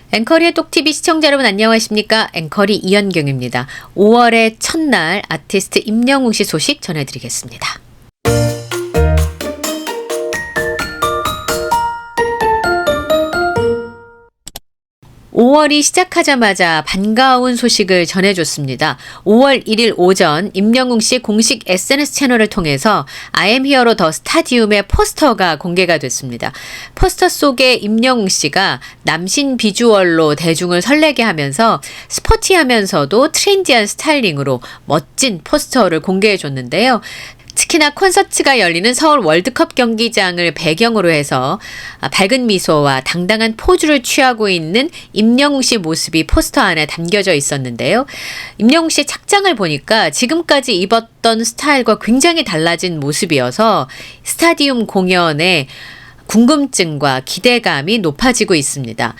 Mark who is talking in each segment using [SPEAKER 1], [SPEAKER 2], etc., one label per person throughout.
[SPEAKER 1] 앵커리의 똑TV 시청자 여러분 안녕하십니까? 앵커리 이현경입니다. 5월의 첫날 아티스트 임영웅 씨 소식 전해드리겠습니다. 5월이 시작하자마자 반가운 소식을 전해줬습니다. 5월 1일 오전 임영웅 씨 공식 SNS 채널을 통해서 I am Hero 더 스타디움의 포스터가 공개가 됐습니다. 포스터 속에 임영웅 씨가 남신 비주얼로 대중을 설레게 하면서 스포티하면서도 트렌디한 스타일링으로 멋진 포스터를 공개해 줬는데요. 특히나 콘서트가 열리는 서울 월드컵 경기장을 배경으로 해서 밝은 미소와 당당한 포즈를 취하고 있는 임영웅 씨 모습이 포스터 안에 담겨져 있었는데요. 임영웅 씨의 착장을 보니까 지금까지 입었던 스타일과 굉장히 달라진 모습이어서 스타디움 공연에 궁금증과 기대감이 높아지고 있습니다.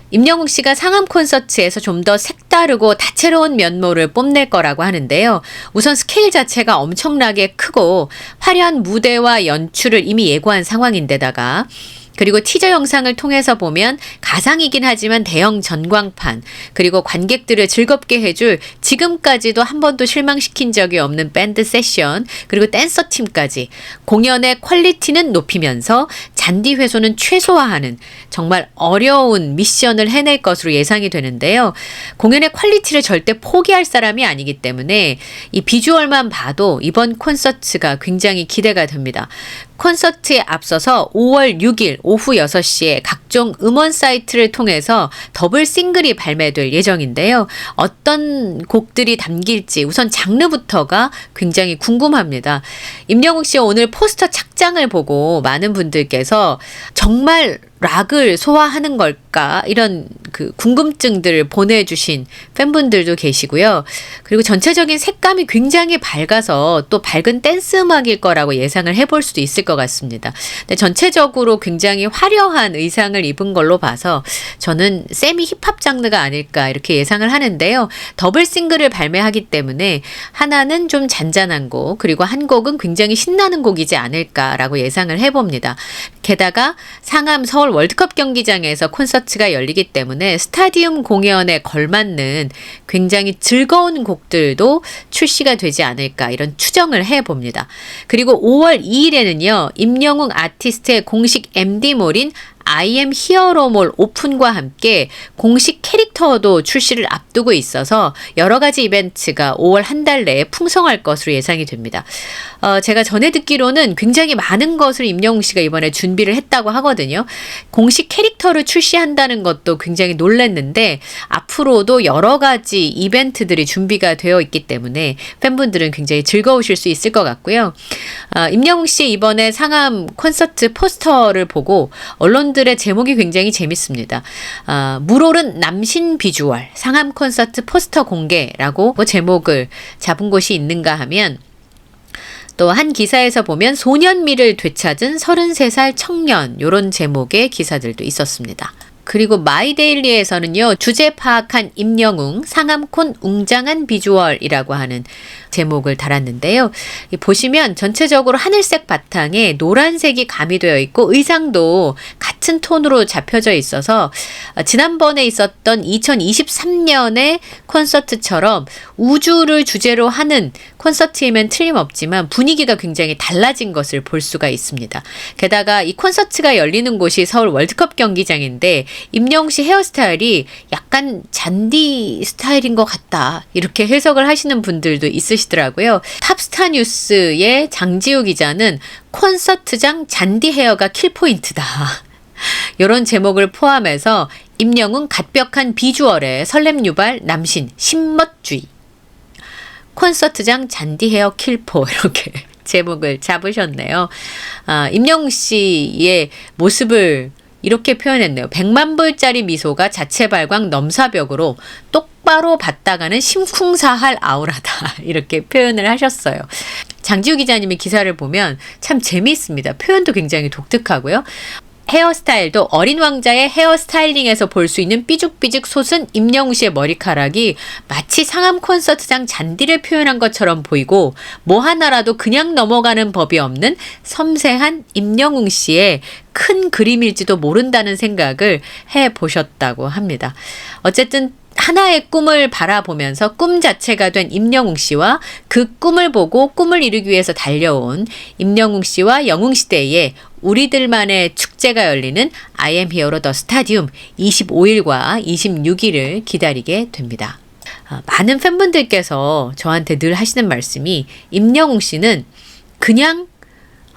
[SPEAKER 1] 임영웅 씨가 상암 콘서트에서 좀 더 색다르고 다채로운 면모를 뽐낼 거라고 하는데요. 우선 스케일 자체가 엄청나게 크고 화려한 무대와 연출을 이미 예고한 상황인데다가 그리고 티저 영상을 통해서 보면 가상이긴 하지만 대형 전광판 그리고 관객들을 즐겁게 해줄 지금까지도 한 번도 실망시킨 적이 없는 밴드 세션 그리고 댄서 팀까지 공연의 퀄리티는 높이면서 잔디 훼손은 최소화하는 정말 어려운 미션을 해낼 것으로 예상이 되는데요. 공연의 퀄리티를 절대 포기할 사람이 아니기 때문에 이 비주얼만 봐도 이번 콘서트가 굉장히 기대가 됩니다. 콘서트에 앞서서 5월 6일 오후 6시에 각종 음원 사이트를 통해서 더블 싱글이 발매될 예정인데요. 어떤 곡들이 담길지 우선 장르부터가 굉장히 궁금합니다. 임영웅 씨 오늘 포스터 착장을 보고 많은 분들께서 정말 락을 소화하는 걸까? 이런 그 궁금증들을 보내주신 팬분들도 계시고요. 그리고 전체적인 색감이 굉장히 밝아서 또 밝은 댄스 음악일 거라고 예상을 해볼 수도 있을 것 같습니다. 근데 전체적으로 굉장히 화려한 의상을 입은 걸로 봐서 저는 세미 힙합 장르가 아닐까 이렇게 예상을 하는데요. 더블 싱글을 발매하기 때문에 하나는 좀 잔잔한 곡 그리고 한 곡은 굉장히 신나는 곡이지 않을까라고 예상을 해봅니다. 게다가 상암 서울 월드컵 경기장에서 콘서트가 열리기 때문에 스타디움 공연에 걸맞는 굉장히 즐거운 곡들도 출시가 되지 않을까 이런 추정을 해봅니다. 그리고 5월 2일에는요. 임영웅 아티스트의 공식 MD몰인 I am 히어로몰 오픈과 함께 공식 캐릭터도 출시를 앞두고 있어서 여러 가지 이벤트가 5월 한 달 내에 풍성할 것으로 예상이 됩니다. 제가 전에 듣기로는 굉장히 많은 것을 임영웅 씨가 이번에 준비를 했다고 하거든요. 공식 캐릭터를 출시한다는 것도 굉장히 놀랐는데 앞으로도 여러 가지 이벤트들이 준비가 되어 있기 때문에 팬분들은 굉장히 즐거우실 수 있을 것 같고요. 임영웅 씨 이번에 상암 콘서트 포스터를 보고 언론들의 제목이 굉장히 재밌습니다. 물오른 남신 비주얼 상암 콘서트 포스터 공개라고 제목을 잡은 곳이 있는가 하면 또 한 기사에서 보면 소년미를 되찾은 33살 청년 이런 제목의 기사들도 있었습니다. 그리고 마이데일리에서는요. 주제 파악한 임영웅 상암콘 웅장한 비주얼이라고 하는 제목을 달았는데요. 보시면 전체적으로 하늘색 바탕에 노란색이 가미되어 있고 의상도 같은 톤으로 잡혀져 있어서 지난번에 있었던 2023년의 콘서트처럼 우주를 주제로 하는 콘서트이면 틀림없지만 분위기가 굉장히 달라진 것을 볼 수가 있습니다. 게다가 이 콘서트가 열리는 곳이 서울 월드컵 경기장인데 임영웅 씨 헤어스타일이 약간 잔디 스타일인 것 같다 이렇게 해석을 하시는 분들도 있으시더라고요. 탑스타 뉴스의 장지우 기자는 콘서트장 잔디 헤어가 킬포인트다 이런 제목을 포함해서 임영웅 갓벽한 비주얼에 설렘 유발 남신 신멋주의 콘서트장 잔디 헤어 킬포 이렇게 제목을 잡으셨네요. 임영웅 씨의 모습을 이렇게 표현했네요. 100만 불짜리 미소가 자체 발광 넘사벽으로 똑바로 받다가는 심쿵사할 아우라다 이렇게 표현을 하셨어요. 장지우 기자님의 기사를 보면 참 재미있습니다. 표현도 굉장히 독특하고요. 헤어스타일도 어린 왕자의 헤어스타일링에서 볼 수 있는 삐죽삐죽 솟은 임영웅 씨의 머리카락이 마치 상암 콘서트장 잔디를 표현한 것처럼 보이고 뭐 하나라도 그냥 넘어가는 법이 없는 섬세한 임영웅 씨의 큰 그림일지도 모른다는 생각을 해보셨다고 합니다. 어쨌든 하나의 꿈을 바라보면서 꿈 자체가 된 임영웅 씨와 그 꿈을 보고 꿈을 이루기 위해서 달려온 임영웅 씨와 영웅 시대에 우리들만의 축제가 열리는 I am Hero The Stadium 25일과 26일을 기다리게 됩니다. 많은 팬분들께서 저한테 늘 하시는 말씀이 임영웅 씨는 그냥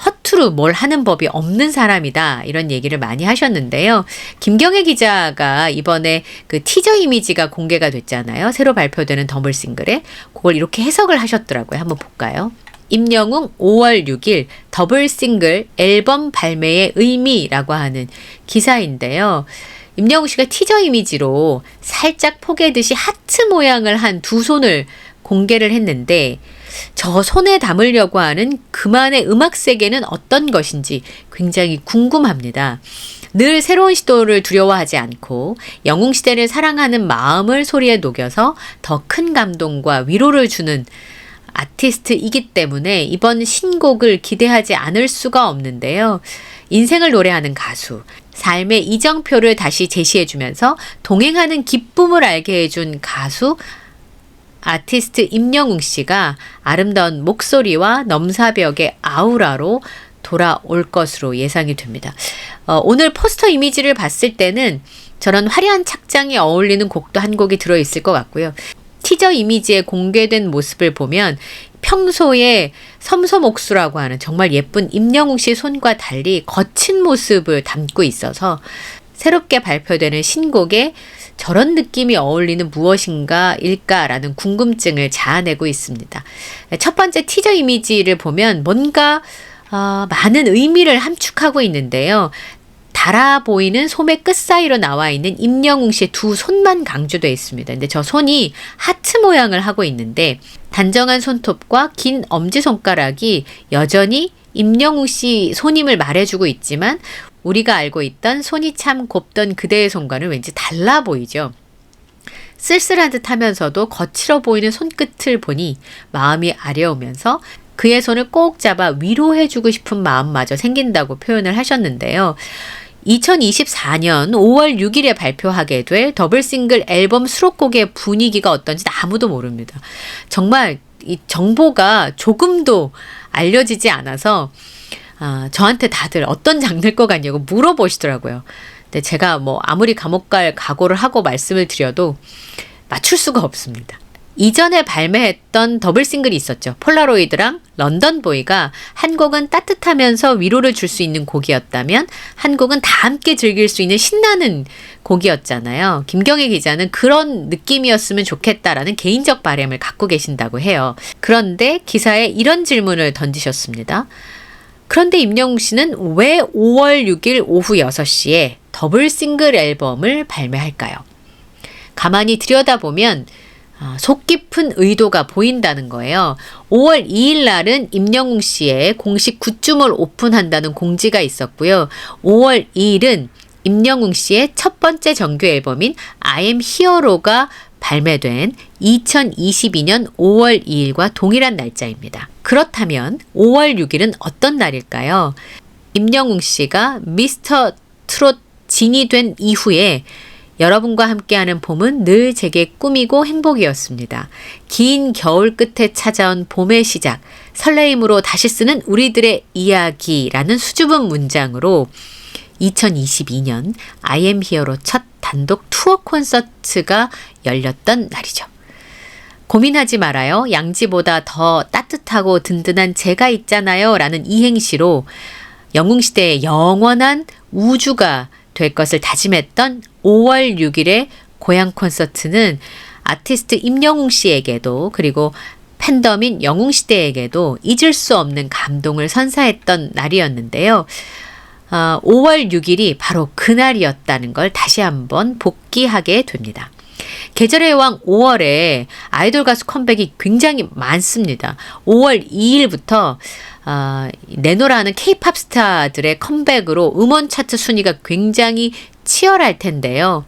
[SPEAKER 1] 허투루 뭘 하는 법이 없는 사람이다, 이런 얘기를 많이 하셨는데요. 김경애 기자가 이번에 그 티저 이미지가 공개가 됐잖아요. 새로 발표되는 더블 싱글에 그걸 이렇게 해석을 하셨더라고요. 한번 볼까요? 임영웅 5월 6일 더블 싱글 앨범 발매의 의미라고 하는 기사인데요. 임영웅 씨가 티저 이미지로 살짝 포개듯이 하트 모양을 한 두 손을 공개를 했는데 저 손에 담으려고 하는 그만의 음악 세계는 어떤 것인지 굉장히 궁금합니다. 늘 새로운 시도를 두려워하지 않고 영웅시대를 사랑하는 마음을 소리에 녹여서 더 큰 감동과 위로를 주는 아티스트이기 때문에 이번 신곡을 기대하지 않을 수가 없는데요. 인생을 노래하는 가수, 삶의 이정표를 다시 제시해주면서 동행하는 기쁨을 알게 해준 가수, 아티스트 임영웅 씨가 아름다운 목소리와 넘사벽의 아우라로 돌아올 것으로 예상이 됩니다. 오늘 포스터 이미지를 봤을 때는 저런 화려한 착장에 어울리는 곡도 한 곡이 들어있을 것 같고요. 티저 이미지에 공개된 모습을 보면 평소에 섬섬옥수라고 하는 정말 예쁜 임영웅 씨 손과 달리 거친 모습을 담고 있어서 새롭게 발표되는 신곡에 저런 느낌이 어울리는 무엇인가 일까라는 궁금증을 자아내고 있습니다. 첫 번째 티저 이미지를 보면 뭔가 많은 의미를 함축하고 있는데요. 달아 보이는 소매 끝 사이로 나와 있는 임영웅 씨의 두 손만 강조되어 있습니다. 근데 저 손이 하트 모양을 하고 있는데 단정한 손톱과 긴 엄지손가락이 여전히 임영웅 씨 손임을 말해주고 있지만 우리가 알고 있던 손이 참 곱던 그대의 손과는 왠지 달라 보이죠. 쓸쓸한 듯 하면서도 거칠어 보이는 손끝을 보니 마음이 아려오면서 그의 손을 꼭 잡아 위로해주고 싶은 마음마저 생긴다고 표현을 하셨는데요. 2024년 5월 6일에 발표하게 될 더블 싱글 앨범 수록곡의 분위기가 어떤지 아무도 모릅니다. 정말 이 정보가 조금도 알려지지 않아서 저한테 다들 어떤 장르일 것 같냐고 물어보시더라고요. 근데 제가 뭐 아무리 감옥 갈 각오를 하고 말씀을 드려도 맞출 수가 없습니다. 이전에 발매했던 더블 싱글이 있었죠. 폴라로이드랑 런던보이가 한 곡은 따뜻하면서 위로를 줄 수 있는 곡이었다면 한 곡은 다 함께 즐길 수 있는 신나는 곡이었잖아요. 김경애 기자는 그런 느낌이었으면 좋겠다라는 개인적 바람을 갖고 계신다고 해요. 그런데 기사에 이런 질문을 던지셨습니다. 그런데 임영웅 씨는 왜 5월 6일 오후 6시에 더블 싱글 앨범을 발매할까요? 가만히 들여다보면 속 깊은 의도가 보인다는 거예요. 5월 2일 날은 임영웅 씨의 공식 굿즈몰 오픈한다는 공지가 있었고요. 5월 2일은 임영웅 씨의 첫 번째 정규 앨범인 I am Hero가 발매된 2022년 5월 2일과 동일한 날짜입니다. 그렇다면 5월 6일은 어떤 날일까요? 임영웅 씨가 미스터 트롯 진이 된 이후에 여러분과 함께하는 봄은 늘 제게 꿈이고 행복이었습니다. 긴 겨울 끝에 찾아온 봄의 시작, 설레임으로 다시 쓰는 우리들의 이야기라는 수줍은 문장으로 2022년 I am Hero 첫 단독 투어 콘서트가 열렸던 날이죠. 고민하지 말아요. 양지보다 더 따뜻하고 든든한 제가 있잖아요. 라는 이행시로 영웅시대의 영원한 우주가 될 것을 다짐했던 5월 6일의 고향 콘서트는 아티스트 임영웅 씨에게도 그리고 팬덤인 영웅시대에게도 잊을 수 없는 감동을 선사했던 날이었는데요. 5월 6일이 바로 그날이었다는 걸 다시 한번 복기하게 됩니다. 계절의 왕 5월에 아이돌 가수 컴백이 굉장히 많습니다. 5월 2일부터 내노라는 K-팝 스타들의 컴백으로 음원 차트 순위가 굉장히 치열할 텐데요.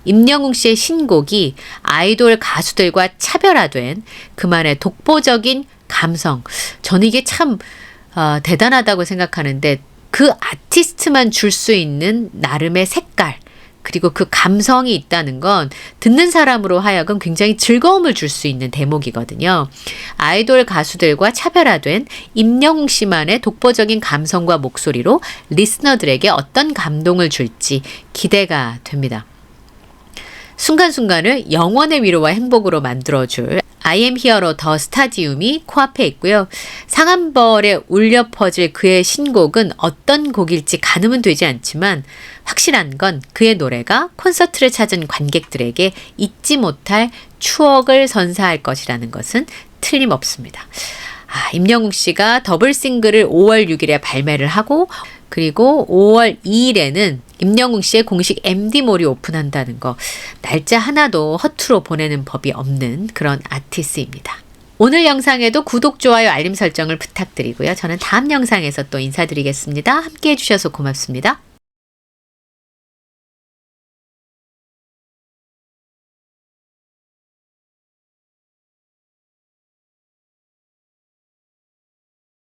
[SPEAKER 1] 임영웅 씨의 신곡이 아이돌 가수들과 차별화된 그만의 독보적인 감성. 저는 이게 참 대단하다고 생각하는데 그 아티스트만 줄 수 있는 나름의 색깔 그리고 그 감성이 있다는 건 듣는 사람으로 하여금 굉장히 즐거움을 줄 수 있는 대목이거든요. 아이돌 가수들과 차별화된 임영웅 씨만의 독보적인 감성과 목소리로 리스너들에게 어떤 감동을 줄지 기대가 됩니다. 순간순간을 영원의 위로와 행복으로 만들어줄 I am Hero 더 스타디움이 코앞에 있고요. 상한벌에 울려 퍼질 그의 신곡은 어떤 곡일지 가늠은 되지 않지만 확실한 건 그의 노래가 콘서트를 찾은 관객들에게 잊지 못할 추억을 선사할 것이라는 것은 틀림없습니다. 임영웅 씨가 더블 싱글을 5월 6일에 발매를 하고 그리고 5월 2일에는 임영웅 씨의 공식 MD몰이 오픈한다는 거 날짜 하나도 허투루 보내는 법이 없는 그런 아티스트입니다. 오늘 영상에도 구독, 좋아요, 알림 설정을 부탁드리고요. 저는 다음 영상에서 또 인사드리겠습니다. 함께해 주셔서 고맙습니다.